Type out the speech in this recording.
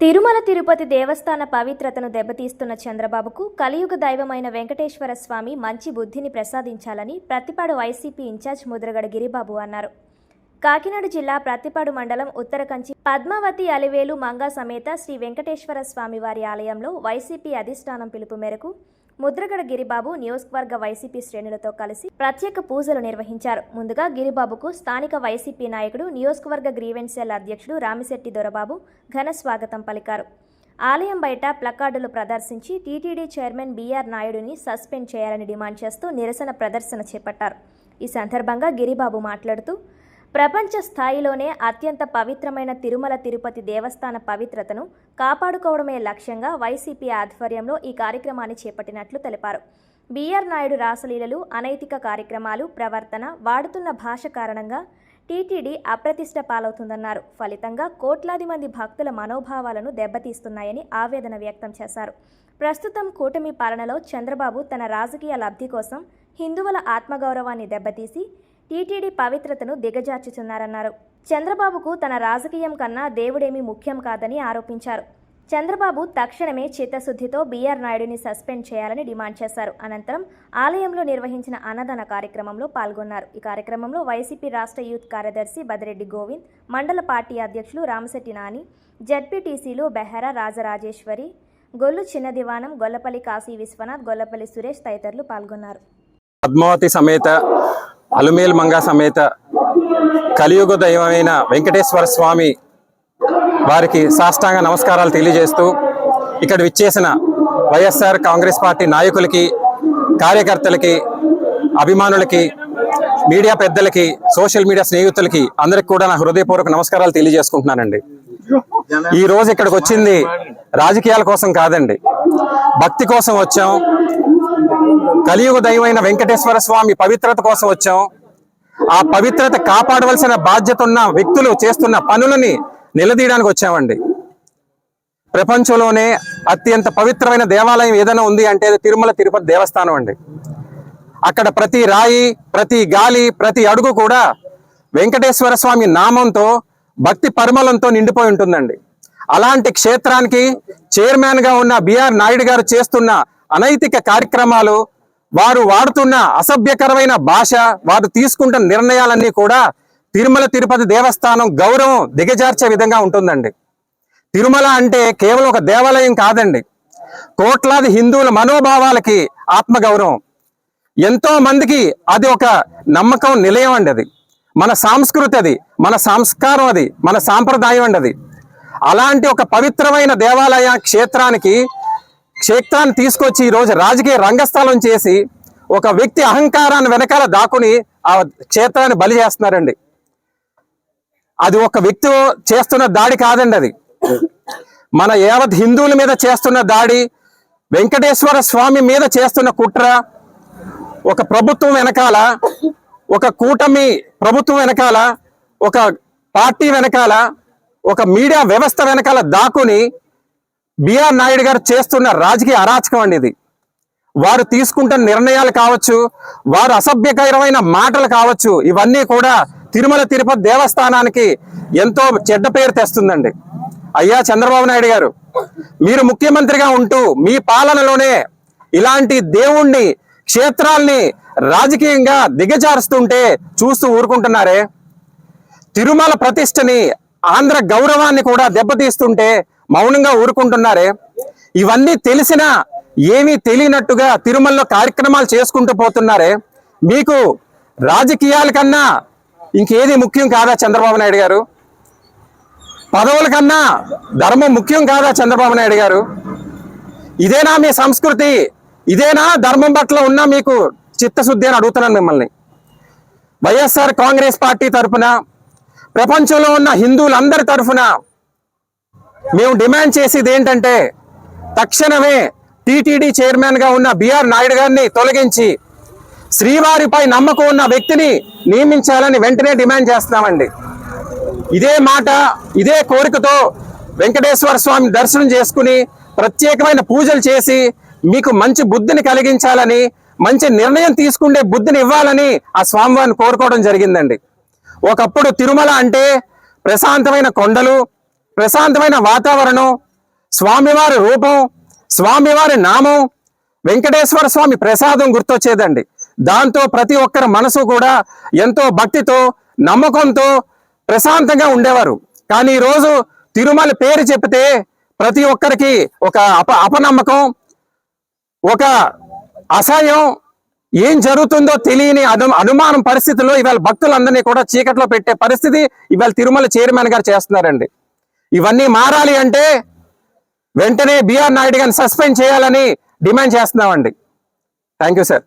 తిరుమల తిరుపతి దేవస్థాన పవిత్రతను దెబ్బతీస్తున్న చంద్రబాబుకు కలియుగ దైవమైన వెంకటేశ్వర స్వామి మంచి బుద్ధిని ప్రసాదించాలని ప్రత్తిపాడు వైసీపీ ఇన్ఛార్జ్ ముద్రగడ గిరిబాబు అన్నారు. కాకినాడ జిల్లా ప్రత్తిపాడు మండలం ఉత్తరకంచి పద్మావతి అలివేలు మంగా సమేత శ్రీ వెంకటేశ్వర స్వామి వారి ఆలయంలో వైసీపీ అధిష్టానం పిలుపు మేరకు ముద్రగడ గిరిబాబు నియోజకవర్గ వైసీపీ శ్రేణులతో కలిసి ప్రత్యేక పూజలు నిర్వహించారు. ముందుగా గిరిబాబుకు స్థానిక వైసీపీ నాయకుడు నియోజకవర్గ గ్రీవెన్స్ సెల్ అధ్యక్షుడు రామిశెట్టి దొరబాబు ఘన స్వాగతం పలికారు. ఆలయం బయట ప్లకార్డులు ప్రదర్శించి టీటీడీ చైర్మన్ బీఆర్ నాయుడుని సస్పెండ్ చేయాలని డిమాండ్ చేస్తూ నిరసన ప్రదర్శన చేపట్టారు. ఈ సందర్భంగా గిరిబాబు మాట్లాడుతూ ప్రపంచ స్థాయిలోనే అత్యంత పవిత్రమైన తిరుమల తిరుపతి దేవస్థాన పవిత్రతను కాపాడుకోవడమే లక్ష్యంగా వైసీపీ ఆధ్వర్యంలో ఈ కార్యక్రమాన్ని చేపట్టినట్లు తెలిపారు. బీఆర్ నాయుడు రాసలీలలు, అనైతిక కార్యక్రమాలు, ప్రవర్తన, వాడుతున్న భాష కారణంగా టీటీడీ అప్రతిష్ట పాలవుతుందన్నారు. ఫలితంగా కోట్లాది మంది భక్తుల మనోభావాలను దెబ్బతీస్తున్నాయని ఆవేదన వ్యక్తం చేశారు. ప్రస్తుతం కూటమి పాలనలో చంద్రబాబు తన రాజకీయ లబ్ధి కోసం హిందువుల ఆత్మగౌరవాన్ని దెబ్బతీసి టీటీడీ పవిత్రతను దిగజార్చుతున్నారన్నారు. చంద్రబాబుకు తన రాజకీయం కన్నా దేవుడేమీ ముఖ్యం కాదని ఆరోపించారు. చంద్రబాబు తక్షణమే చిత్తశుద్ధితో బీఆర్ నాయుడుని సస్పెండ్ చేయాలని డిమాండ్ చేశారు. అనంతరం ఆలయంలో నిర్వహించిన అన్నదాన కార్యక్రమంలో పాల్గొన్నారు. ఈ కార్యక్రమంలో వైసీపీ రాష్ట్ర యూత్ కార్యదర్శి బదిరెడ్డి గోవింద్, మండల పార్టీ అధ్యక్షులు రామశెట్టి నాని, జడ్పీటీసీలు బెహరా రాజరాజేశ్వరి, గొల్లు చిన్న దివానం, గొల్లపల్లి కాశీ విశ్వనాథ్, గొల్లపల్లి సురేష్ తదితరులు పాల్గొన్నారు. పద్మావతి సమేత అలుమేల్ మంగా సమేత కలియుగ దైవమైన వెంకటేశ్వర స్వామి వారికి సాష్టాంగ నమస్కారాలు తెలియజేస్తూ ఇక్కడ విచ్చేసిన వైఎస్ఆర్ కాంగ్రెస్ పార్టీ నాయకులకి, కార్యకర్తలకి, అభిమానులకి, మీడియా పెద్దలకి, సోషల్ మీడియా స్నేహితులకి అందరికి కూడా నా హృదయపూర్వక నమస్కారాలు తెలియజేసుకుంటున్నానండి. ఈ రోజు ఇక్కడికి వచ్చింది రాజకీయాల కోసం కాదండి, భక్తి కోసం వచ్చాం. కలియుగ దైవమైన వెంకటేశ్వర స్వామి పవిత్రత కోసం వచ్చాం. ఆ పవిత్రత కాపాడవలసిన బాధ్యత ఉన్న వ్యక్తులు చేస్తున్న పనులని నిలదీయడానికి వచ్చామండి. ప్రపంచంలోనే అత్యంత పవిత్రమైన దేవాలయం ఏదైనా ఉంది అంటే అది తిరుమల తిరుపతి దేవస్థానం అండి. అక్కడ ప్రతి రాయి, ప్రతి గాలి, ప్రతి అడుగు కూడా వెంకటేశ్వర స్వామి నామంతో, భక్తి పరిమళంతో నిండిపోయి ఉంటుందండి. అలాంటి క్షేత్రానికి చైర్మన్ గా ఉన్న బీఆర్ నాయుడు గారు చేస్తున్న అనైతిక కార్యక్రమాలు, వారు వాడుతున్న అసభ్యకరమైన భాష, వారు తీసుకుంటున్న నిర్ణయాలన్నీ కూడా తిరుమల తిరుపతి దేవస్థానం గౌరవం దిగజార్చే విధంగా ఉంటుందండి. తిరుమల అంటే కేవలం ఒక దేవాలయం కాదండి, కోట్లాది హిందువుల మనోభావాలకి ఆత్మగౌరవం. ఎంతో మందికి అది ఒక నమ్మకం నిలయం అండి. అది మన సంస్కృతి, అది మన సంస్కారం, అది మన సాంప్రదాయం అండి. అది అలాంటి ఒక పవిత్రమైన దేవాలయ క్షేత్రాన్ని తీసుకొచ్చి ఈరోజు రాజకీయ రంగస్థలం చేసి ఒక వ్యక్తి అహంకారాన్ని వెనకాల దాక్కుని ఆ క్షేత్రాన్ని బలి చేస్తున్నారండి. అది ఒక వ్యక్తి చేస్తున్న దాడి కాదండి, అది మన యావత్ హిందువుల మీద చేస్తున్న దాడి, వెంకటేశ్వర స్వామి మీద చేస్తున్న కుట్ర. ఒక ప్రభుత్వం వెనకాల, ఒక కూటమి ప్రభుత్వం వెనకాల, ఒక పార్టీ వెనకాల, ఒక మీడియా వ్యవస్థ వెనకాల దాక్కుని బీఆర్ నాయుడు గారు చేస్తున్న రాజకీయ అరాచకం అండి ఇది. వారు తీసుకుంటున్న నిర్ణయాలు కావచ్చు, వారు అసభ్యకరమైన మాటలు కావచ్చు, ఇవన్నీ కూడా తిరుమల తిరుపతి దేవస్థానానికి ఎంతో చెడ్డ పేరు తెస్తుందండి. అయ్యా చంద్రబాబు నాయుడు గారు, మీరు ముఖ్యమంత్రిగా ఉంటూ మీ పాలనలోనే ఇలాంటి దేవుణ్ణి, క్షేత్రాల్ని రాజకీయంగా దిగజారుస్తుంటే చూస్తూ ఊరుకుంటున్నారే? తిరుమల ప్రతిష్టని, ఆంధ్ర గౌరవాన్ని కూడా దెబ్బతీస్తుంటే మౌనంగా ఊరుకుంటున్నారే? ఇవన్నీ తెలిసినా ఏమీ తెలియనట్టుగా తిరుమలలో కార్యక్రమాలు చేసుకుంటూ పోతున్నారే? మీకు రాజకీయాల కన్నా ఇంకేది ముఖ్యం కాదా చంద్రబాబు నాయుడు గారు? పదవుల కన్నా ధర్మం ముఖ్యం కాదా చంద్రబాబు నాయుడు గారు? ఇదేనా మీ సంస్కృతి? ఇదేనా ధర్మం పట్ల ఉన్న మీకు చిత్తశుద్ధి అని అడుగుతున్నాను మిమ్మల్ని. వైఎస్ఆర్ కాంగ్రెస్ పార్టీ తరఫున, ప్రపంచంలో ఉన్న హిందువులందరి తరఫున మేము డిమాండ్ చేసేది ఏంటంటే, తక్షణమే టీటీడీ చైర్మన్ గా ఉన్న బీఆర్ నాయుడు గారిని తొలగించి శ్రీవారిపై నమ్మకం ఉన్న వ్యక్తిని నియమించాలని వెంటనే డిమాండ్ చేస్తున్నామండి. ఇదే మాట, ఇదే కోరికతో వెంకటేశ్వర స్వామి దర్శనం చేసుకుని ప్రత్యేకమైన పూజలు చేసి మీకు మంచి బుద్ధిని కలిగించాలని, మంచి నిర్ణయం తీసుకునే బుద్ధిని ఇవ్వాలని ఆ స్వామివారిని కోరుకోవడం జరిగిందండి. ఒకప్పుడు తిరుమల అంటే ప్రశాంతమైన కొండలు, ప్రశాంతమైన వాతావరణం, స్వామివారి రూపం, స్వామివారి నామం, వెంకటేశ్వర స్వామి ప్రసాదం గుర్తొచ్చేదండి. దాంతో ప్రతి ఒక్కరి మనసు కూడా ఎంతో భక్తితో, నమ్మకంతో ప్రశాంతంగా ఉండేవారు. కానీ ఈరోజు తిరుమల పేరు చెప్తే ప్రతి ఒక్కరికి ఒక అపనమ్మకం, ఒక అసహ్యం, ఏం జరుగుతుందో తెలియని అనుమానం పరిస్థితుల్లో ఇవాళ భక్తులందరినీ కూడా చీకట్లో పెట్టే పరిస్థితి ఇవాళ తిరుమల చైర్మన్ గారు చేస్తున్నారండి. ఇవన్నీ మారాలి అంటే వెంటనే బిఆర్ నాయుడు గారిని సస్పెండ్ చేయాలని డిమాండ్ చేస్తున్నామండి. Thank you sir.